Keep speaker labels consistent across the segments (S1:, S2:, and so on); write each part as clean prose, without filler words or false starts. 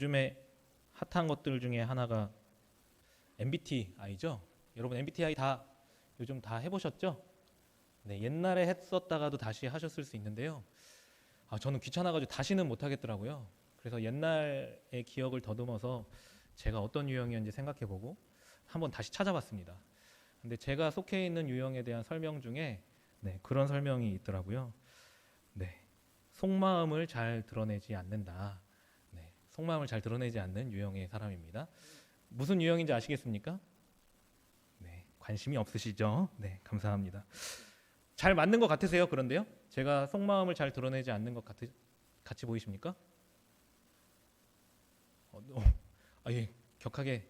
S1: 요즘에 핫한 것들 중에 하나가 MBTI죠. 여러분 MBTI 다 요즘 다 해보셨죠? 네, 옛날에 했었다가도 다시 하셨을 수 있는데요. 저는 귀찮아가지고 다시는 못 하겠더라고요. 그래서 옛날의 기억을 더듬어서 제가 어떤 유형이었는지 생각해보고 한번 다시 찾아봤습니다. 근데 제가 속해 있는 유형에 대한 설명 중에 그런 설명이 있더라고요. 네, 속마음을 잘 드러내지 않는다. 속마음을 잘 드러내지 않는 유형의 사람입니다. 무슨 유형인지 아시겠습니까? 네, 관심이 없으시죠? 네, 감사합니다. 잘 맞는 것 같으세요? 그런데요? 제가 속마음을 잘 드러내지 않는 것 같이 보이십니까? 예, 격하게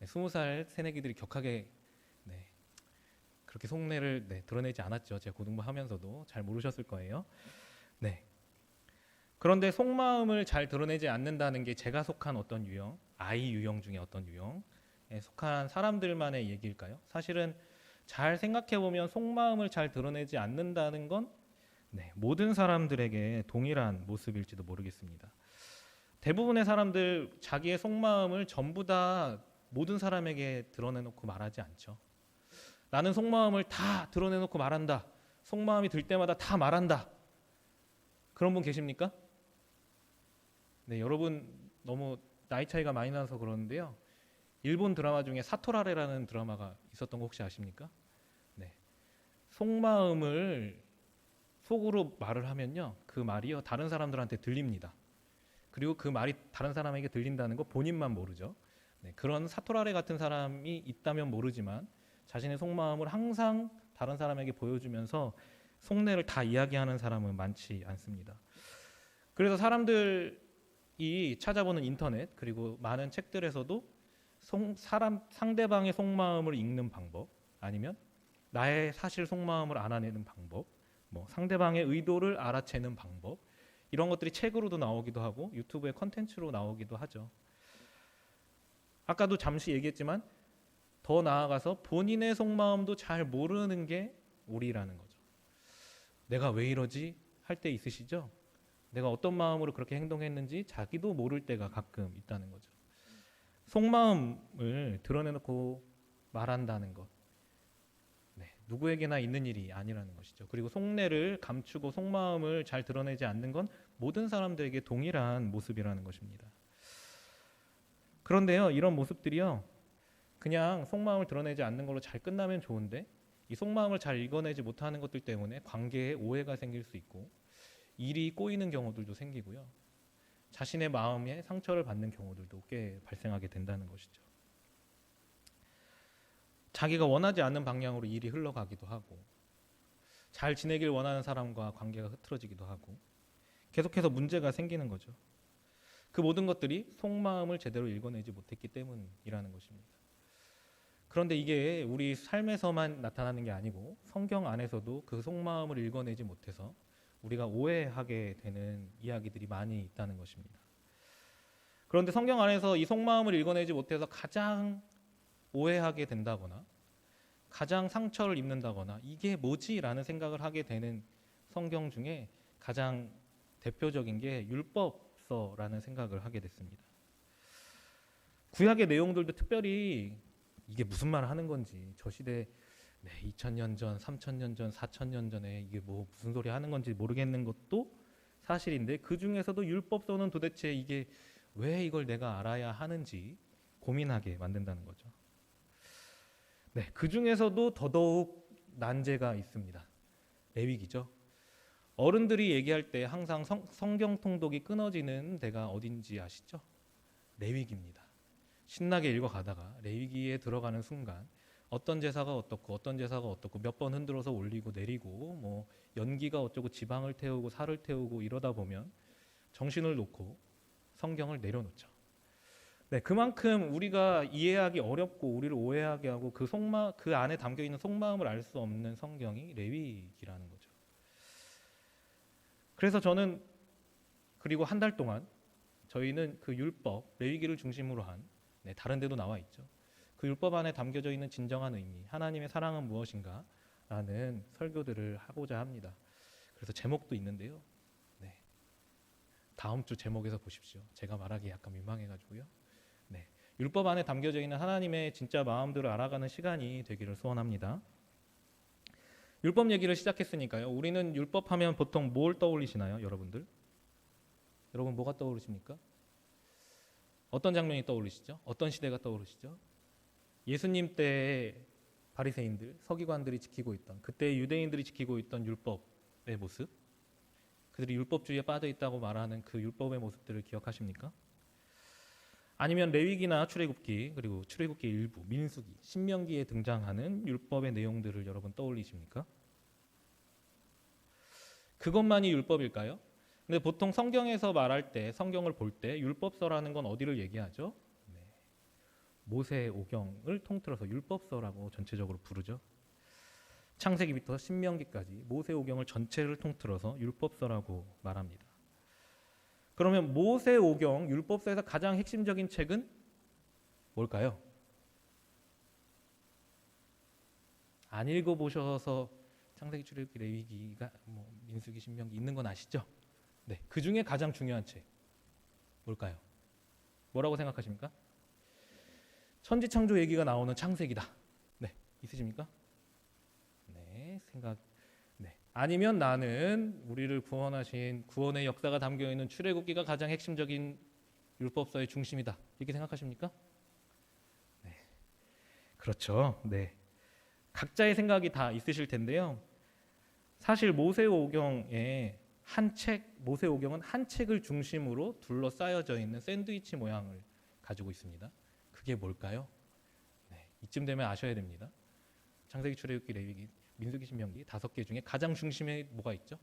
S1: 20살 새내기들이 격하게 그렇게 속내를 드러내지 않았죠. 제가 고등부하면서도 잘 모르셨을 거예요. 네. 그런데 속마음을 잘 드러내지 않는다는 게 제가 속한 어떤 유형, I 유형 중에 어떤 유형에 속한 사람들만의 얘기일까요? 사실은 잘 생각해 보면 속마음을 잘 드러내지 않는다는 건 모든 사람들에게 동일한 모습일지도 모르겠습니다. 대부분의 사람들 자기의 속마음을 전부 다 모든 사람에게 드러내놓고 말하지 않죠. 나는 속마음을 다 드러내놓고 말한다. 속마음이 들 때마다 다 말한다. 그런 분 계십니까? 네, 여러분 너무 나이 차이가 많이 나서 그러는데요. 일본 드라마 중에 사토라레라는 드라마가 있었던 거 혹시 아십니까? 네. 속마음을 속으로 말을 하면요. 그 말이요. 다른 사람들한테 들립니다. 그리고 그 말이 다른 사람에게 들린다는 거 본인만 모르죠. 그런 사토라레 같은 사람이 있다면 모르지만 자신의 속마음을 항상 다른 사람에게 보여주면서 속내를 다 이야기하는 사람은 많지 않습니다. 그래서 사람들이 찾아보는 인터넷 그리고 많은 책들에서도 상대방의 속마음을 읽는 방법 아니면 나의 사실 속마음을 알아내는 방법 상대방의 의도를 알아채는 방법 이런 것들이 책으로도 나오기도 하고 유튜브의 컨텐츠로 나오기도 하죠. 아까도 잠시 얘기했지만 더 나아가서 본인의 속마음도 잘 모르는 게 우리라는 거죠. 내가 왜 이러지? 할 때 있으시죠? 내가 어떤 마음으로 그렇게 행동했는지 자기도 모를 때가 가끔 있다는 거죠. 속마음을 드러내놓고 말한다는 것. 누구에게나 있는 일이 아니라는 것이죠. 그리고 속내를 감추고 속마음을 잘 드러내지 않는 건 모든 사람들에게 동일한 모습이라는 것입니다. 그런데요, 이런 모습들이요, 그냥 속마음을 드러내지 않는 걸로 잘 끝나면 좋은데 이 속마음을 잘 읽어내지 못하는 것들 때문에 관계에 오해가 생길 수 있고 일이 꼬이는 경우들도 생기고요. 자신의 마음에 상처를 받는 경우들도 꽤 발생하게 된다는 것이죠. 자기가 원하지 않는 방향으로 일이 흘러가기도 하고 잘 지내길 원하는 사람과 관계가 흐트러지기도 하고 계속해서 문제가 생기는 거죠. 그 모든 것들이 속마음을 제대로 읽어내지 못했기 때문이라는 것입니다. 그런데 이게 우리 삶에서만 나타나는 게 아니고 성경 안에서도 그 속마음을 읽어내지 못해서 우리가 오해하게 되는 이야기들이 많이 있다는 것입니다. 그런데 성경 안에서 이 속마음을 읽어내지 못해서 가장 오해하게 된다거나 가장 상처를 입는다거나 이게 뭐지? 라는 생각을 하게 되는 성경 중에 가장 대표적인 게 율법서라는 생각을 하게 됐습니다. 구약의 내용들도 특별히 이게 무슨 말을 하는 건지 저 시대 2000년 전, 3000년 전, 4000년 전에 이게 뭐 무슨 소리 하는 건지 모르겠는 것도 사실인데 그 중에서도 율법서는 도대체 이게 왜 이걸 내가 알아야 하는지 고민하게 만든다는 거죠. 그 중에서도 더더욱 난제가 있습니다. 레위기죠. 어른들이 얘기할 때 항상 성경 통독이 끊어지는 데가 어딘지 아시죠? 레위기입니다. 신나게 읽어가다가 레위기에 들어가는 순간 어떤 제사가 어떻고 어떤 제사가 어떻고 몇 번 흔들어서 올리고 내리고 뭐 연기가 어쩌고 지방을 태우고 살을 태우고 이러다 보면 정신을 놓고 성경을 내려놓죠. 그만큼 우리가 이해하기 어렵고 우리를 오해하게 하고 그 안에 담겨 있는 속마음을 알 수 없는 성경이 레위기라는 거죠. 그래서 저는 그리고 한 달 동안 저희는 그 율법 레위기를 중심으로 한 다른 데도 나와 있죠. 그 율법 안에 담겨져 있는 진정한 의미, 하나님의 사랑은 무엇인가? 라는 설교들을 하고자 합니다. 그래서 제목도 있는데요. 다음 주 제목에서 보십시오. 제가 말하기 약간 민망해가지고요. 네, 율법 안에 담겨져 있는 하나님의 진짜 마음들을 알아가는 시간이 되기를 소원합니다. 율법 얘기를 시작했으니까요. 우리는 율법하면 보통 뭘 떠올리시나요, 여러분들? 여러분 뭐가 떠오르십니까? 어떤 장면이 떠오르시죠? 어떤 시대가 떠오르시죠? 예수님 때의 바리새인들, 서기관들이 지키고 있던, 그때 유대인들이 지키고 있던 율법의 모습, 그들이 율법주의에 빠져 있다고 말하는 그 율법의 모습들을 기억하십니까? 아니면 레위기나 출애굽기, 그리고 출애굽기 일부, 민수기, 신명기에 등장하는 율법의 내용들을 여러분 떠올리십니까? 그것만이 율법일까요? 근데 보통 성경에서 말할 때, 성경을 볼 때 율법서라는 건 어디를 얘기하죠? 네. 모세오경을 통틀어서 율법서라고 전체적으로 부르죠. 창세기부터 신명기까지 모세오경을 전체를 통틀어서 율법서라고 말합니다. 그러면 모세오경 율법서에서 가장 핵심적인 책은 뭘까요? 안 읽어보셔서 창세기, 출애굽기, 레위기가 민수기, 신명기 있는 건 아시죠? 네, 그 중에 가장 중요한 책 뭘까요? 뭐라고 생각하십니까? 천지창조 얘기가 나오는 창세기다. 네, 있으십니까? 네, 네. 아니면 나는 우리를 구원하신 구원의 역사가 담겨 있는 출애굽기가 가장 핵심적인 율법서의 중심이다. 이렇게 생각하십니까? 네, 그렇죠. 네, 각자의 생각이 다 있으실 텐데요. 사실 모세오경의 모세오경은 한 책을 중심으로 둘러싸여져 있는 샌드위치 모양을 가지고 있습니다. 그게 뭘까요? 네, 이쯤 되면 아셔야 됩니다. 창세기, 출애굽기, 레위기, 민수기, 신명기 5개 중에 가장 중심에 뭐가 있죠?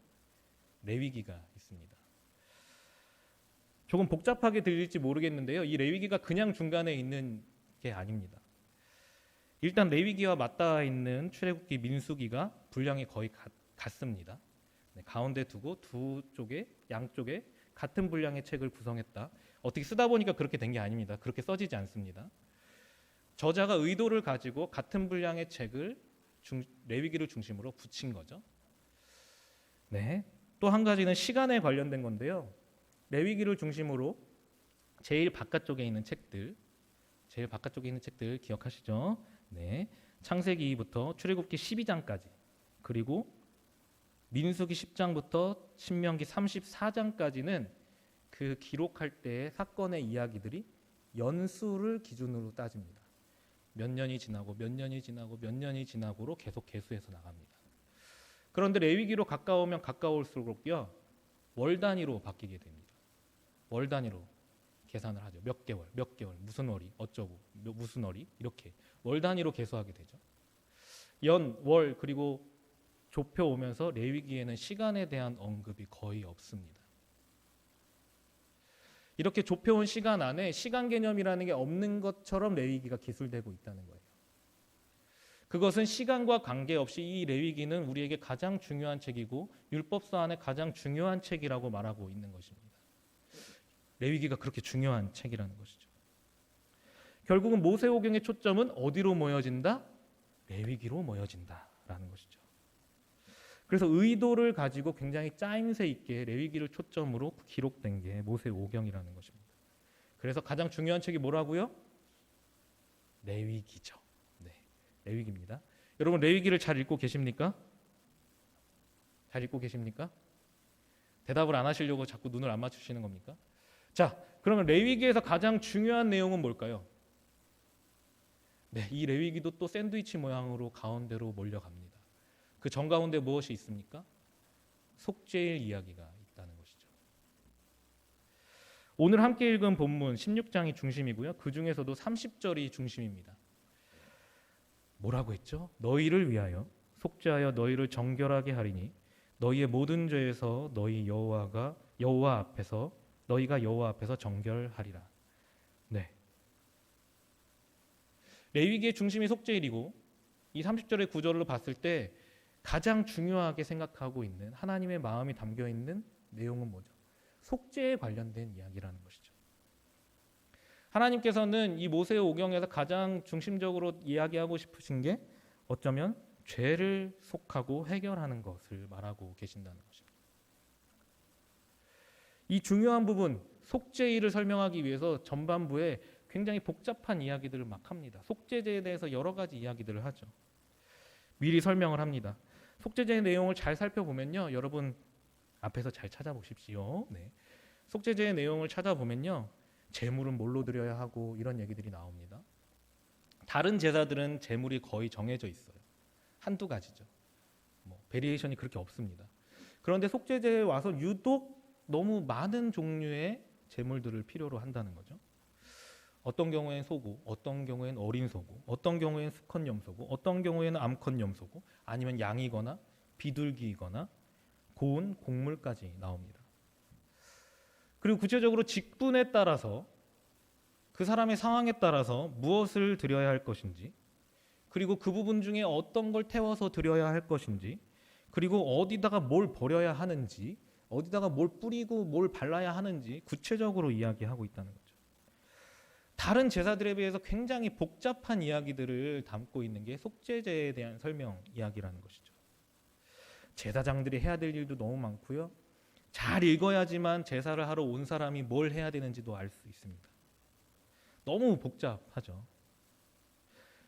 S1: 레위기가 있습니다. 조금 복잡하게 들릴지 모르겠는데요. 이 레위기가 그냥 중간에 있는 게 아닙니다. 일단 레위기와 맞닿아 있는 출애굽기, 민수기가 분량이 거의 같습니다. 네, 가운데 두고 양쪽에 같은 분량의 책을 구성했다. 어떻게 쓰다 보니까 그렇게 된 게 아닙니다. 그렇게 써지지 않습니다. 저자가 의도를 가지고 같은 분량의 책을 레위기를 중심으로 붙인 거죠. 네, 또 한 가지는 시간에 관련된 건데요. 레위기를 중심으로 제일 바깥쪽에 있는 책들 기억하시죠? 네, 창세기부터 출애굽기 12장까지, 그리고 민수기 10장부터 신명기 34장까지는 그 기록할 때의 사건의 이야기들이 연수를 기준으로 따집니다. 몇 년이 지나고 몇 년이 지나고 몇 년이 지나고로 계속 계수해서 나갑니다. 그런데 레위기로 가까우면 가까울수록요, 월 단위로 바뀌게 됩니다. 월 단위로 계산을 하죠. 몇 개월, 무슨 월이 어쩌고, 무슨 월이 이렇게 월 단위로 계수하게 되죠. 연, 월, 그리고 좁혀 오면서 레위기에는 시간에 대한 언급이 거의 없습니다. 이렇게 좁혀온 시간 안에 시간 개념이라는 게 없는 것처럼 레위기가 기술되고 있다는 거예요. 그것은 시간과 관계없이 이 레위기는 우리에게 가장 중요한 책이고 율법서 안에 가장 중요한 책이라고 말하고 있는 것입니다. 레위기가 그렇게 중요한 책이라는 것이죠. 결국은 모세오경의 초점은 어디로 모여진다? 레위기로 모여진다라는 것이죠. 그래서 의도를 가지고 굉장히 짜임새 있게 레위기를 초점으로 기록된 게 모세오경이라는 것입니다. 그래서 가장 중요한 책이 뭐라고요? 레위기죠. 네, 레위기입니다. 여러분 레위기를 잘 읽고 계십니까? 잘 읽고 계십니까? 대답을 안 하시려고 자꾸 눈을 안 맞추시는 겁니까? 자, 그러면 레위기에서 가장 중요한 내용은 뭘까요? 네, 이 레위기도 또 샌드위치 모양으로 가운데로 몰려갑니다. 그 정가운데 무엇이 있습니까? 속죄일 이야기가 있다는 것이죠. 오늘 함께 읽은 본문 16장이 중심이고요. 그 중에서도 30절이 중심입니다. 뭐라고 했죠? 너희를 위하여 속죄하여 너희를 정결하게 하리니 너희의 모든 죄에서 너희가 여호와 앞에서 정결하리라. 네. 레위기의 중심이 속죄일이고 이 30절의 구절로 봤을 때 가장 중요하게 생각하고 있는 하나님의 마음이 담겨 있는 내용은 뭐죠? 속죄에 관련된 이야기라는 것이죠. 하나님께서는 이 모세오경에서 가장 중심적으로 이야기하고 싶으신 게 어쩌면 죄를 속하고 해결하는 것을 말하고 계신다는 것입니다. 이 중요한 부분 속죄일을 설명하기 위해서 전반부에 굉장히 복잡한 이야기들을 막 합니다. 속죄제에 대해서 여러 가지 이야기들을 하죠. 미리 설명을 합니다. 속죄제의 내용을 잘 살펴보면요, 여러분 앞에서 잘 찾아보십시오. 네. 속죄제의 내용을 찾아보면요, 제물은 뭘로 드려야 하고 이런 얘기들이 나옵니다. 다른 제사들은 제물이 거의 정해져 있어요. 한두 가지죠. 베리에이션이 그렇게 없습니다. 그런데 속죄제에 와서 유독 너무 많은 종류의 제물들을 필요로 한다는 거죠. 어떤 경우엔 소고, 어떤 경우엔 어린 소고, 어떤 경우엔 수컷 염소고, 어떤 경우에는 암컷 염소고, 아니면 양이거나 비둘기이거나 고운 곡물까지 나옵니다. 그리고 구체적으로 직분에 따라서 그 사람의 상황에 따라서 무엇을 드려야 할 것인지, 그리고 그 부분 중에 어떤 걸 태워서 드려야 할 것인지, 그리고 어디다가 뭘 버려야 하는지, 어디다가 뭘 뿌리고 뭘 발라야 하는지 구체적으로 이야기하고 있다는 거죠. 다른 제사들에 비해서 굉장히 복잡한 이야기들을 담고 있는 게 속죄제에 대한 설명 이야기라는 것이죠. 제사장들이 해야 될 일도 너무 많고요. 잘 읽어야지만 제사를 하러 온 사람이 뭘 해야 되는지도 알 수 있습니다. 너무 복잡하죠.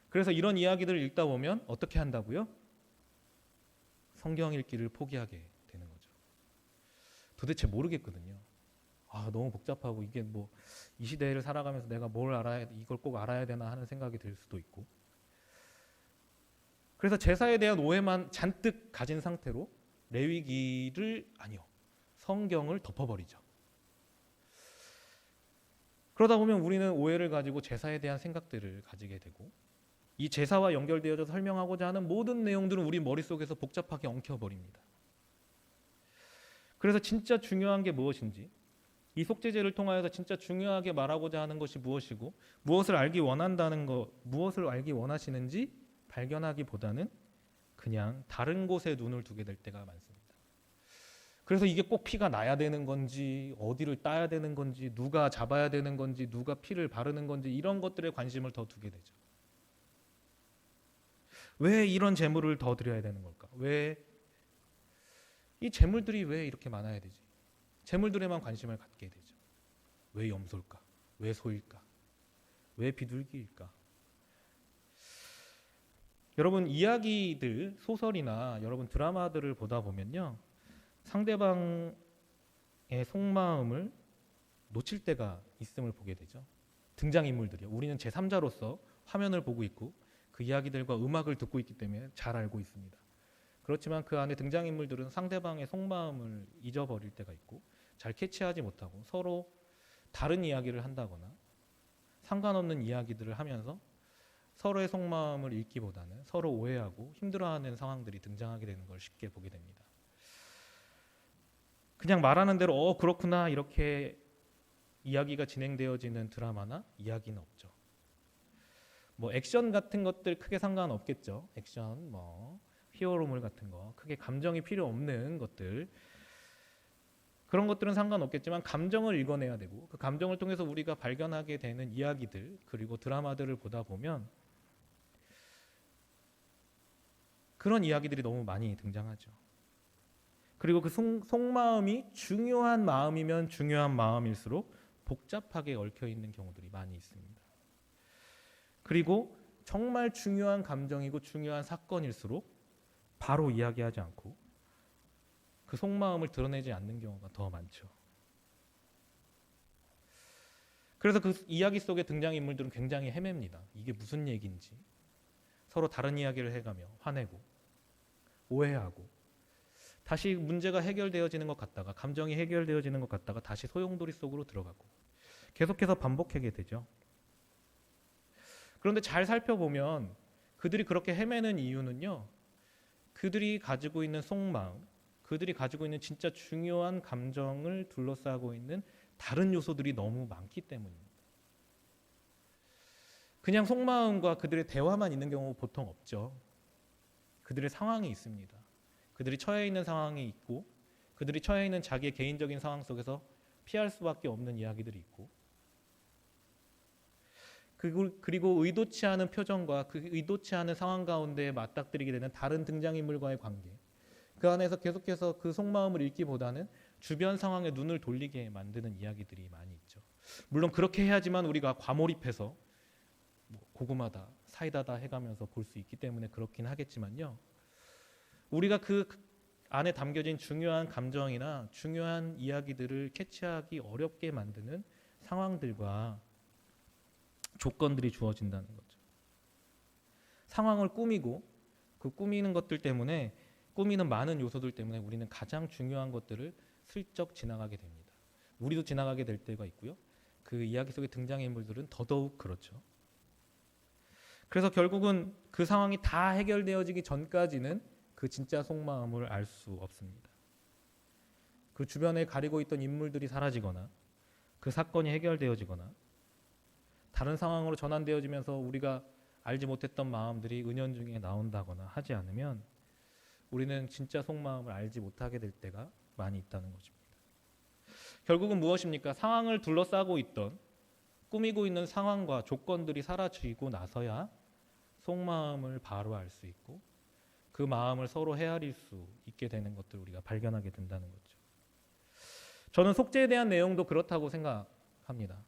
S1: 그래서 이런 이야기들을 읽다 보면 어떻게 한다고요? 성경 읽기를 포기하게 되는 거죠. 도대체 모르겠거든요. 너무 복잡하고 이게 이 시대를 살아가면서 내가 뭘 알아야, 이걸 꼭 알아야 되나 하는 생각이 들 수도 있고. 그래서 제사에 대한 오해만 잔뜩 가진 상태로 레위기를, 아니요, 성경을 덮어버리죠. 그러다 보면 우리는 오해를 가지고 제사에 대한 생각들을 가지게 되고, 이 제사와 연결되어서 설명하고자 하는 모든 내용들은 우리 머릿속에서 복잡하게 엉켜버립니다. 그래서 진짜 중요한 게 무엇인지, 이 속죄제를 통하여서 진짜 중요하게 말하고자 하는 것이 무엇이고, 무엇을 알기 원한다는 것, 무엇을 알기 원하시는지 발견하기보다는 그냥 다른 곳에 눈을 두게 될 때가 많습니다. 그래서 이게 꼭 피가 나야 되는 건지, 어디를 따야 되는 건지, 누가 잡아야 되는 건지, 누가 피를 바르는 건지, 이런 것들에 관심을 더 두게 되죠. 왜 이런 제물을 더 드려야 되는 걸까? 왜 이 제물들이 왜 이렇게 많아야 되지? 제물들에만 관심을 갖게 되죠. 왜 염소일까? 왜 소일까? 왜 비둘기일까? 여러분, 이야기들, 소설이나 여러분 드라마들을 보다 보면요, 상대방의 속마음을 놓칠 때가 있음을 보게 되죠. 등장인물들이요. 우리는 제3자로서 화면을 보고 있고 그 이야기들과 음악을 듣고 있기 때문에 잘 알고 있습니다. 그렇지만 그 안에 등장인물들은 상대방의 속마음을 잊어버릴 때가 있고 잘 캐치하지 못하고 서로 다른 이야기를 한다거나 상관없는 이야기들을 하면서 서로의 속마음을 읽기보다는 서로 오해하고 힘들어하는 상황들이 등장하게 되는 걸 쉽게 보게 됩니다. 그냥 말하는 대로 그렇구나 이렇게 이야기가 진행되어지는 드라마나 이야기는 없죠. 액션 같은 것들 크게 상관없겠죠. 액션, 히어로물 같은 거, 크게 감정이 필요 없는 것들, 그런 것들은 상관없겠지만 감정을 읽어내야 되고 그 감정을 통해서 우리가 발견하게 되는 이야기들, 그리고 드라마들을 보다 보면 그런 이야기들이 너무 많이 등장하죠. 그리고 그 속마음이 중요한 마음이면 중요한 마음일수록 복잡하게 얽혀 있는 경우들이 많이 있습니다. 그리고 정말 중요한 감정이고 중요한 사건일수록 바로 이야기하지 않고 그 속마음을 드러내지 않는 경우가 더 많죠. 그래서 그 이야기 속의 등장인물들은 굉장히 헤맵니다. 이게 무슨 얘기인지 서로 다른 이야기를 해가며 화내고 오해하고 다시 문제가 해결되어지는 것 같다가 감정이 해결되어지는 것 같다가 다시 소용돌이 속으로 들어가고 계속해서 반복하게 되죠. 그런데 잘 살펴보면 그들이 그렇게 헤매는 이유는요, 그들이 가지고 있는 속마음, 그들이 가지고 있는 진짜 중요한 감정을 둘러싸고 있는 다른 요소들이 너무 많기 때문입니다. 그냥 속마음과 그들의 대화만 있는 경우 보통 없죠. 그들의 상황이 있습니다. 그들이 처해 있는 상황이 있고 그들이 처해 있는 자기의 개인적인 상황 속에서 피할 수밖에 없는 이야기들이 있고, 그리고 의도치 않은 표정과 그 의도치 않은 상황 가운데 맞닥뜨리게 되는 다른 등장인물과의 관계, 그 안에서 계속해서 그 속마음을 읽기보다는 주변 상황에 눈을 돌리게 만드는 이야기들이 많이 있죠. 물론 그렇게 해야지만 우리가 과몰입해서 고구마다 사이다다 해가면서 볼 수 있기 때문에 그렇긴 하겠지만요. 우리가 그 안에 담겨진 중요한 감정이나 중요한 이야기들을 캐치하기 어렵게 만드는 상황들과 조건들이 주어진다는 거죠. 상황을 꾸미고 그 꾸미는 것들 때문에 꾸미는 많은 요소들 때문에 우리는 가장 중요한 것들을 슬쩍 지나가게 됩니다. 우리도 지나가게 될 때가 있고요. 그 이야기 속의 등장인물들은 더더욱 그렇죠. 그래서 결국은 그 상황이 다 해결되어지기 전까지는 그 진짜 속마음을 알 수 없습니다. 그 주변에 가리고 있던 인물들이 사라지거나 그 사건이 해결되어지거나 다른 상황으로 전환되어지면서 우리가 알지 못했던 마음들이 은연중에 나온다거나 하지 않으면 우리는 진짜 속마음을 알지 못하게 될 때가 많이 있다는 것입니다. 결국은 무엇입니까? 상황을 둘러싸고 있던 꾸미고 있는 상황과 조건들이 사라지고 나서야 속마음을 바로 알 수 있고 그 마음을 서로 헤아릴 수 있게 되는 것들을 우리가 발견하게 된다는 거죠. 저는 속죄에 대한 내용도 그렇다고 생각합니다.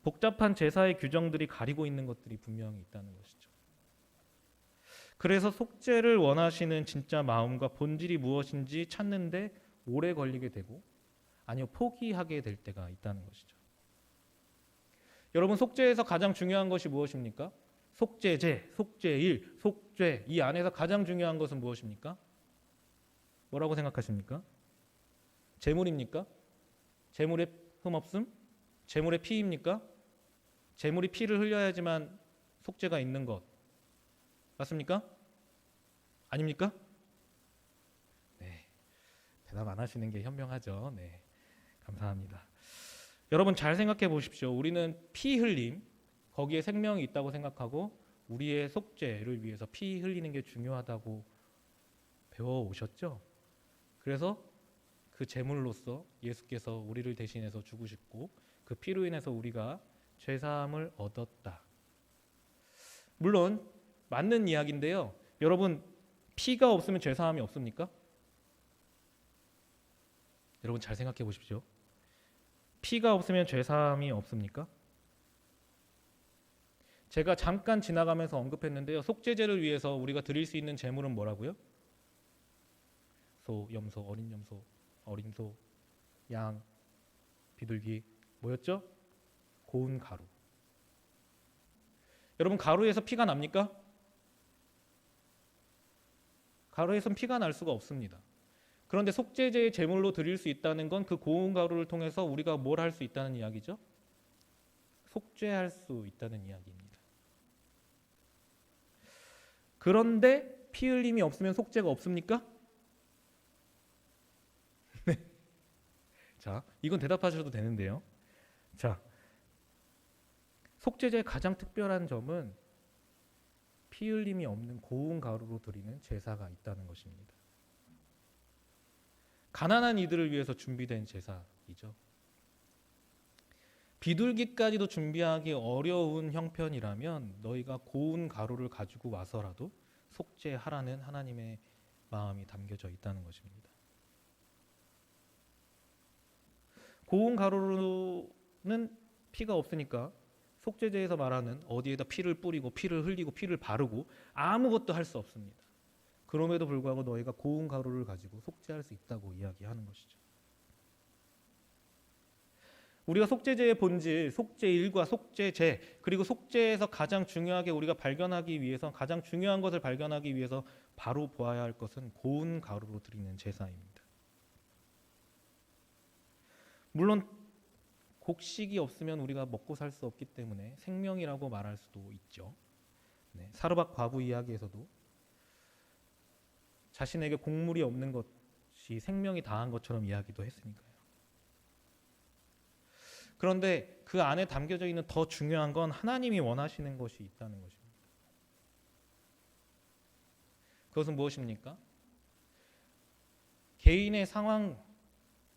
S1: 복잡한 제사의 규정들이 가리고 있는 것들이 분명히 있다는 것이죠. 그래서 속죄를 원하시는 진짜 마음과 본질이 무엇인지 찾는데 오래 걸리게 되고 아니요 포기하게 될 때가 있다는 것이죠. 여러분 속죄에서 가장 중요한 것이 무엇입니까? 속죄제, 속죄일, 속죄 이 안에서 가장 중요한 것은 무엇입니까? 뭐라고 생각하십니까? 제물입니까? 제물의 흠없음? 제물의 피입니까? 제물이 피를 흘려야지만 속죄가 있는 것 맞습니까? 아닙니까? 네, 대답 안 하시는 게 현명하죠. 네, 감사합니다. 여러분 잘 생각해 보십시오. 우리는 피 흘림 거기에 생명이 있다고 생각하고 우리의 속죄를 위해서 피 흘리는 게 중요하다고 배워오셨죠? 그래서 그 제물로서 예수께서 우리를 대신해서 죽으셨고 그 피로 인해서 우리가 죄사함을 얻었다. 물론 맞는 이야기인데요. 여러분 피가 없으면 죄사함이 없습니까? 여러분 잘 생각해 보십시오. 피가 없으면 죄사함이 없습니까? 제가 잠깐 지나가면서 언급했는데요. 속죄제를 위해서 우리가 드릴 수 있는 제물은 뭐라고요? 소, 염소, 어린 염소, 어린 소, 양, 비둘기 뭐였죠? 고운 가루. 여러분 가루에서 피가 납니까? 가루에선 피가 날 수가 없습니다. 그런데 속죄제의 제물로 드릴 수 있다는 건 그 고운 가루를 통해서 우리가 뭘 할 수 있다는 이야기죠? 속죄할 수 있다는 이야기입니다. 그런데 피 흘림이 없으면 속죄가 없습니까? 네. 자, 이건 대답하셔도 되는데요. 자, 속죄제의 가장 특별한 점은 피 흘림이 없는 고운 가루로 드리는 제사가 있다는 것입니다. 가난한 이들을 위해서 준비된 제사이죠. 비둘기까지도 준비하기 어려운 형편이라면 너희가 고운 가루를 가지고 와서라도 속죄하라는 하나님의 마음이 담겨져 있다는 것입니다. 고운 가루는 피가 없으니까 속죄제에서 말하는 어디에다 피를 뿌리고 피를 흘리고 피를 바르고 아무것도 할 수 없습니다. 그럼에도 불구하고 너희가 고운 가루를 가지고 속죄할 수 있다고 이야기하는 것이죠. 우리가 속죄제의 본질, 속죄일과 속죄제 그리고 속죄에서 가장 중요하게 우리가 발견하기 위해서 가장 중요한 것을 발견하기 위해서 바로 보아야 할 것은 고운 가루로 드리는 제사입니다. 물론 곡식이 없으면 우리가 먹고 살 수 없기 때문에 생명이라고 말할 수도 있죠. 네, 사르밧 과부 이야기에서도 자신에게 곡물이 없는 것이 생명이 다한 것처럼 이야기도 했으니까요. 그런데 그 안에 담겨져 있는 더 중요한 건 하나님이 원하시는 것이 있다는 것입니다. 그것은 무엇입니까? 개인의 상황,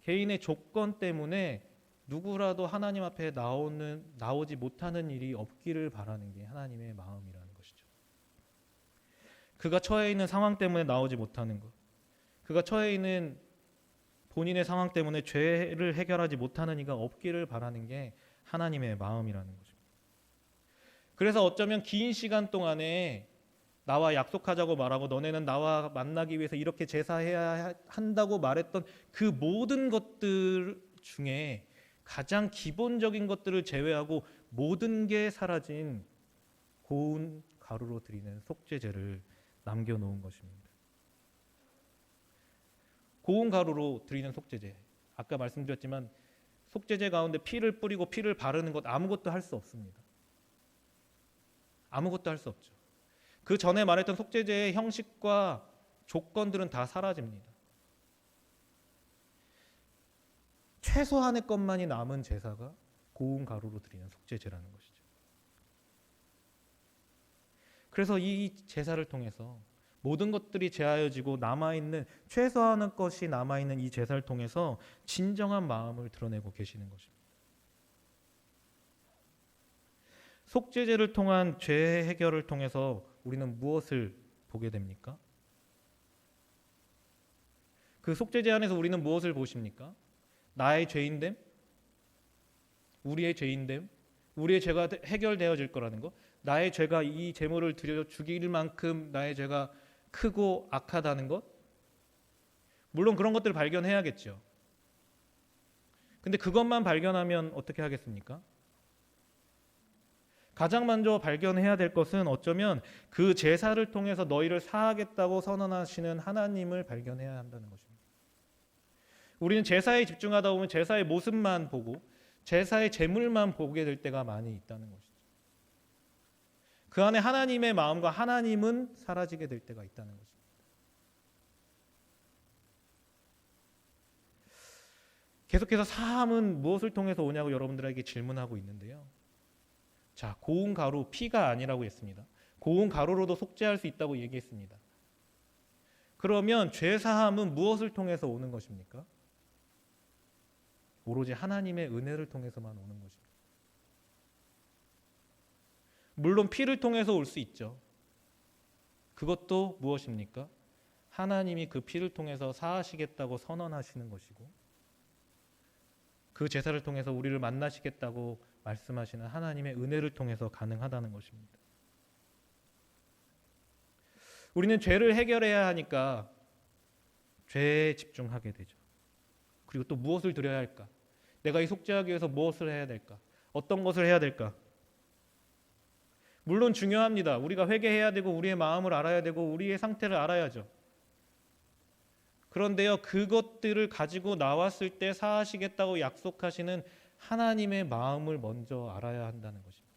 S1: 개인의 조건 때문에 누구라도 하나님 앞에 나오지 못하는 일이 없기를 바라는 게 하나님의 마음이라는 것이죠. 그가 처해 있는 상황 때문에 나오지 못하는 것, 그가 처해 있는 본인의 상황 때문에 죄를 해결하지 못하는 이가 없기를 바라는 게 하나님의 마음이라는 거죠. 그래서 어쩌면 긴 시간 동안에 나와 약속하자고 말하고 너네는 나와 만나기 위해서 이렇게 제사해야 한다고 말했던 그 모든 것들 중에 가장 기본적인 것들을 제외하고 모든 게 사라진 고운 가루로 드리는 속죄제를 남겨놓은 것입니다. 고운 가루로 드리는 속죄제, 아까 말씀드렸지만 속죄제 가운데 피를 뿌리고 피를 바르는 것 아무것도 할 수 없습니다. 아무것도 할 수 없죠. 그 전에 말했던 속죄제의 형식과 조건들은 다 사라집니다. 최소한의 것만이 남은 제사가 고운 가루로 드리는 속죄제라는 것이죠. 그래서 이 제사를 통해서 모든 것들이 제하여지고 남아있는 최소한의 것이 남아있는 이 제사를 통해서 진정한 마음을 드러내고 계시는 것입니다. 속죄제를 통한 죄 해결을 통해서 우리는 무엇을 보게 됩니까? 그 속죄제 안에서 우리는 무엇을 보십니까? 나의 죄인됨? 우리의 죄인됨? 우리의 죄가 해결되어질 거라는 것? 나의 죄가 이 제물을 드려 죽일 만큼 나의 죄가 크고 악하다는 것? 물론 그런 것들을 발견해야겠죠. 근데 그것만 발견하면 어떻게 하겠습니까? 가장 먼저 발견해야 될 것은 어쩌면 그 제사를 통해서 너희를 사하겠다고 선언하시는 하나님을 발견해야 한다는 것입니다. 우리는 제사에 집중하다 보면 제사의 모습만 보고 제사의 제물만 보게 될 때가 많이 있다는 것이죠. 그 안에 하나님의 마음과 하나님은 사라지게 될 때가 있다는 것입니다. 계속해서 사함은 무엇을 통해서 오냐고 여러분들에게 질문하고 있는데요. 자, 고운 가루, 피가 아니라고 했습니다. 고운 가루로도 속죄할 수 있다고 얘기했습니다. 그러면 죄 사함은 무엇을 통해서 오는 것입니까? 오로지 하나님의 은혜를 통해서만 오는 것입니다. 물론 피를 통해서 올 수 있죠. 그것도 무엇입니까? 하나님이 그 피를 통해서 사하시겠다고 선언하시는 것이고 그 제사를 통해서 우리를 만나시겠다고 말씀하시는 하나님의 은혜를 통해서 가능하다는 것입니다. 우리는 죄를 해결해야 하니까 죄에 집중하게 되죠. 그리고 또 무엇을 드려야 할까? 내가 이 속죄하기 위해서 무엇을 해야 될까? 어떤 것을 해야 될까? 물론 중요합니다. 우리가 회개해야 되고 우리의 마음을 알아야 되고 우리의 상태를 알아야죠. 그런데요, 그것들을 가지고 나왔을 때 사하시겠다고 약속하시는 하나님의 마음을 먼저 알아야 한다는 것입니다.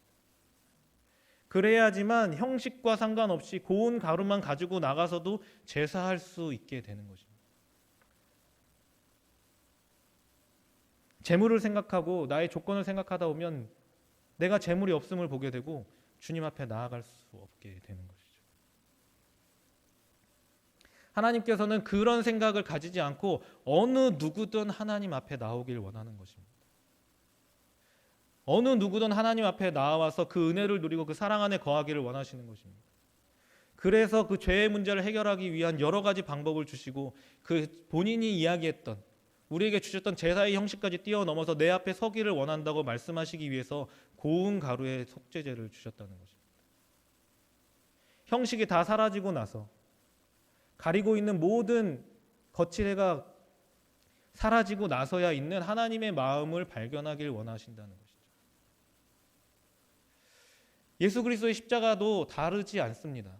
S1: 그래야지만 형식과 상관없이 고운 가루만 가지고 나가서도 제사할 수 있게 되는 것입니다. 재물을 생각하고 나의 조건을 생각하다 보면 내가 재물이 없음을 보게 되고 주님 앞에 나아갈 수 없게 되는 것이죠. 하나님께서는 그런 생각을 가지지 않고 어느 누구든 하나님 앞에 나오길 원하는 것입니다. 어느 누구든 하나님 앞에 나와서 그 은혜를 누리고 그 사랑 안에 거하기를 원하시는 것입니다. 그래서 그 죄의 문제를 해결하기 위한 여러 가지 방법을 주시고 그 본인이 이야기했던 우리에게 주셨던 제사의 형식까지 뛰어넘어서 내 앞에 서기를 원한다고 말씀하시기 위해서 고운 가루의 속죄제를 주셨다는 것입니다. 형식이 다 사라지고 나서 가리고 있는 모든 거칠애가 사라지고 나서야 있는 하나님의 마음을 발견하길 원하신다는 것이죠. 예수 그리스도의 십자가도 다르지 않습니다.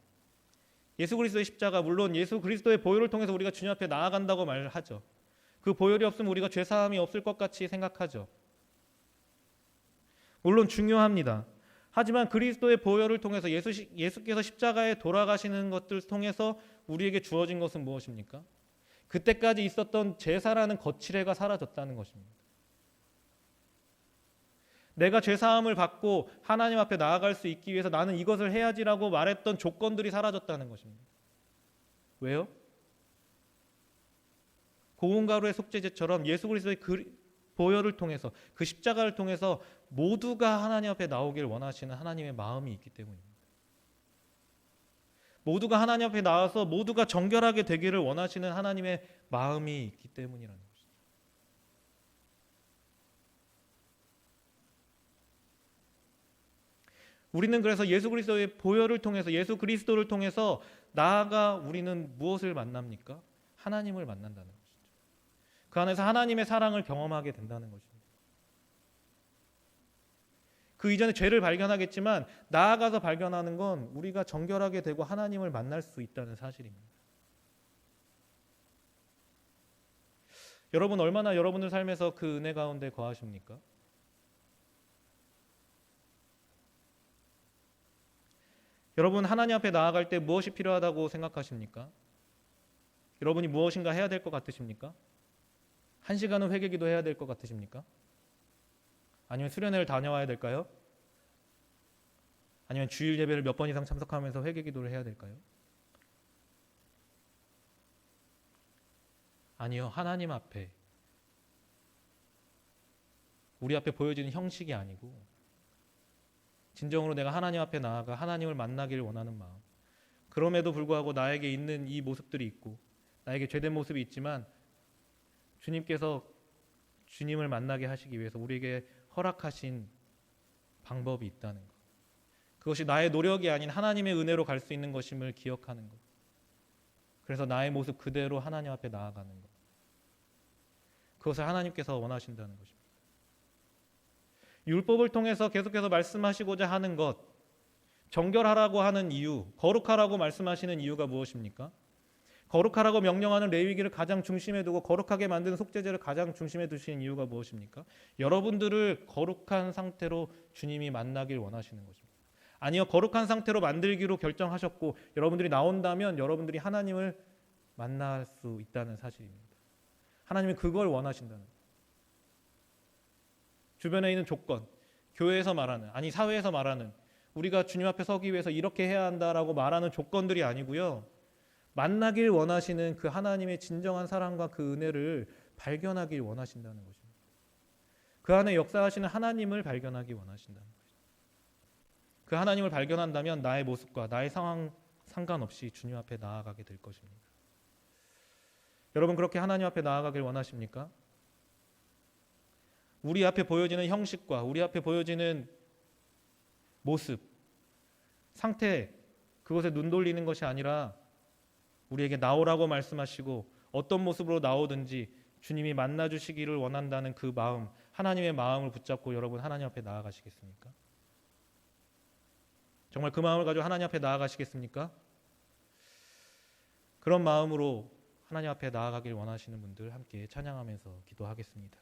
S1: 예수 그리스도의 십자가, 물론 예수 그리스도의 보혈을 통해서 우리가 주님 앞에 나아간다고 말하죠. 그 보혈이 없으면 우리가 죄사함이 없을 것 같이 생각하죠. 물론 중요합니다. 하지만 그리스도의 보혈을 통해서 예수께서 십자가에 돌아가시는 것들을 통해서 우리에게 주어진 것은 무엇입니까? 그때까지 있었던 제사라는 거칠애가 사라졌다는 것입니다. 내가 죄사함을 받고 하나님 앞에 나아갈 수 있기 위해서 나는 이것을 해야지라고 말했던 조건들이 사라졌다는 것입니다. 왜요? 고운 가루의 속죄제처럼 예수 그리스도의 보혈을 통해서 그 십자가를 통해서 모두가 하나님 앞에 나오길 원하시는 하나님의 마음이 있기 때문입니다. 모두가 하나님 앞에 나와서 모두가 정결하게 되기를 원하시는 하나님의 마음이 있기 때문이라는 것이죠. 우리는 그래서 예수 그리스도의 보혈을 통해서, 예수 그리스도를 통해서 나아가 우리는 무엇을 만납니까? 하나님을 만난다는 것이죠. 그 안에서 하나님의 사랑을 경험하게 된다는 것입니다. 그 이전에 죄를 발견하겠지만 나아가서 발견하는 건 우리가 정결하게 되고 하나님을 만날 수 있다는 사실입니다. 여러분 얼마나 여러분의 삶에서 그 은혜 가운데 거하십니까? 여러분 하나님 앞에 나아갈 때 무엇이 필요하다고 생각하십니까? 여러분이 무엇인가 해야 될 것 같으십니까? 1시간은 회개기도 해야 될 것 같으십니까? 아니면 수련회를 다녀와야 될까요? 아니면 주일 예배를 몇 번 이상 참석하면서 회개기도를 해야 될까요? 아니요. 하나님 앞에, 우리 앞에 보여지는 형식이 아니고 진정으로 내가 하나님 앞에 나아가 하나님을 만나기를 원하는 마음, 그럼에도 불구하고 나에게 있는 이 모습들이 있고 나에게 죄된 모습이 있지만 주님께서 주님을 만나게 하시기 위해서 우리에게 허락하신 방법이 있다는 것, 그것이 나의 노력이 아닌 하나님의 은혜로 갈 수 있는 것임을 기억하는 것, 그래서 나의 모습 그대로 하나님 앞에 나아가는 것, 그것을 하나님께서 원하신다는 것입니다. 율법을 통해서 계속해서 말씀하시고자 하는 것, 정결하라고 하는 이유, 거룩하라고 말씀하시는 이유가 무엇입니까? 거룩하라고 명령하는 레위기를 가장 중심에 두고 거룩하게 만드는 속죄제를 가장 중심에 두시는 이유가 무엇입니까? 여러분들을 거룩한 상태로 주님이 만나길 원하시는 것입니다. 아니요, 거룩한 상태로 만들기로 결정하셨고 여러분들이 나온다면 여러분들이 하나님을 만날 수 있다는 사실입니다. 하나님이 그걸 원하신다는 거예요. 주변에 있는 조건, 교회에서 말하는, 아니 사회에서 말하는, 우리가 주님 앞에 서기 위해서 이렇게 해야 한다라고 말하는 조건들이 아니고요, 만나길 원하시는 그 하나님의 진정한 사랑과 그 은혜를 발견하길 원하신다는 것입니다. 그 안에 역사하시는 하나님을 발견하기 원하신다는 것입니다. 그 하나님을 발견한다면 나의 모습과 나의 상황 상관없이 주님 앞에 나아가게 될 것입니다. 여러분 그렇게 하나님 앞에 나아가길 원하십니까? 우리 앞에 보여지는 형식과 우리 앞에 보여지는 모습, 상태, 그것에 눈 돌리는 것이 아니라 우리에게 나오라고 말씀하시고 어떤 모습으로 나오든지 주님이 만나주시기를 원한다는 그 마음, 하나님의 마음을 붙잡고 여러분 하나님 앞에 나아가시겠습니까? 정말 그 마음을 가지고 하나님 앞에 나아가시겠습니까? 그런 마음으로 하나님 앞에 나아가길 원하시는 분들 함께 찬양하면서 기도하겠습니다.